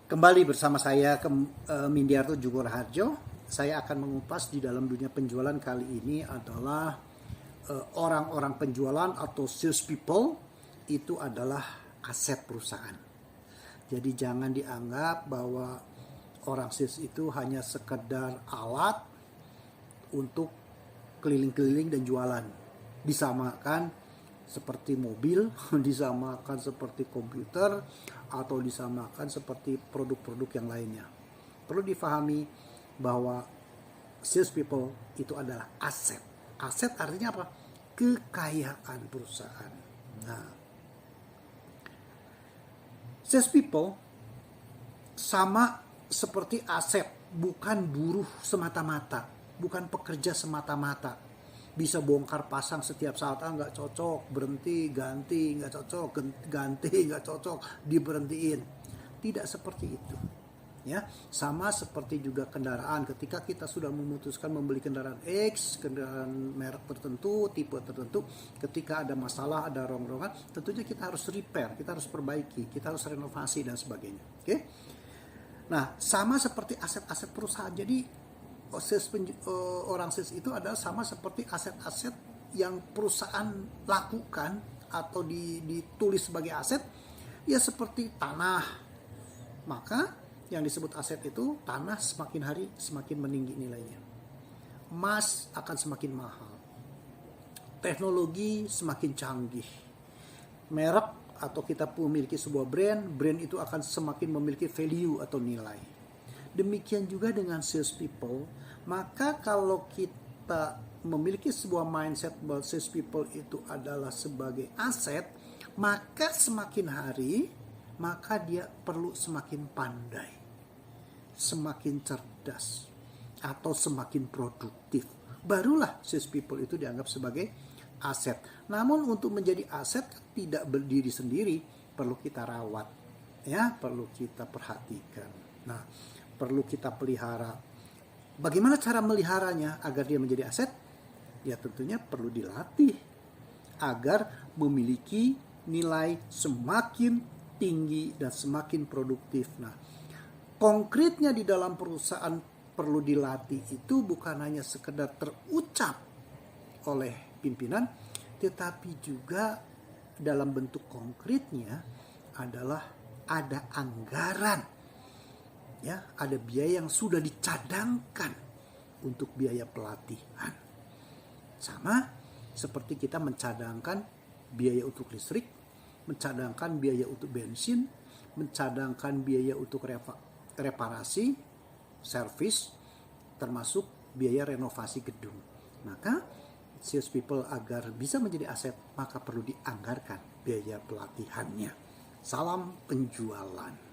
Kembali bersama saya Mindiarto Jugo Raharjo. Saya akan mengupas di dalam dunia penjualan kali ini adalah orang-orang penjualan atau sales people itu adalah aset perusahaan. Jadi jangan dianggap bahwa orang sales itu hanya sekedar alat untuk keliling-keliling dan jualan. Disamakan seperti mobil, disamakan seperti komputer, atau disamakan seperti produk-produk yang lainnya. Perlu difahami bahwa sales people itu adalah aset. Aset artinya apa? Kekayaan perusahaan. Nah, sales people sama seperti aset, bukan buruh semata-mata, bukan pekerja semata-mata. Bisa bongkar pasang setiap saat, nggak cocok, berhenti, ganti, nggak cocok, ganti, nggak cocok, diberhentiin. Tidak seperti itu. Ya, sama seperti juga kendaraan. Ketika kita sudah memutuskan membeli kendaraan X, kendaraan merek tertentu, tipe tertentu, ketika ada masalah, ada rongrongan, tentunya kita harus repair, kita harus perbaiki, kita harus renovasi dan sebagainya. Oke? Nah, sama seperti aset-aset perusahaan. Jadi orang sales itu adalah sama seperti aset-aset yang perusahaan lakukan atau ditulis sebagai aset, ya seperti tanah. Maka yang disebut aset itu, tanah semakin hari semakin meninggi nilainya, emas akan semakin mahal, teknologi semakin canggih, merek atau kita memiliki sebuah brand itu akan semakin memiliki value atau nilai. Demikian juga dengan sales people. Maka kalau kita memiliki sebuah mindset bahwa sales people itu adalah sebagai aset, maka semakin hari, maka dia perlu semakin pandai, semakin cerdas, atau semakin produktif. Barulah sales people itu dianggap sebagai aset. Namun untuk menjadi aset tidak berdiri sendiri, perlu kita rawat, ya, perlu kita perhatikan. Nah, perlu kita pelihara. Bagaimana cara meliharanya agar dia menjadi aset? Ya tentunya perlu dilatih agar memiliki nilai semakin tinggi dan semakin produktif. Nah, konkretnya di dalam perusahaan perlu dilatih itu bukan hanya sekedar terucap oleh pimpinan, tetapi juga dalam bentuk konkretnya adalah ada anggaran. Ya, ada biaya yang sudah dicadangkan untuk biaya pelatihan. Sama seperti kita mencadangkan biaya untuk listrik, mencadangkan biaya untuk bensin, mencadangkan biaya untuk reparasi, servis, termasuk biaya renovasi gedung. Maka sales people agar bisa menjadi aset, maka perlu dianggarkan biaya pelatihannya. Salam penjualan.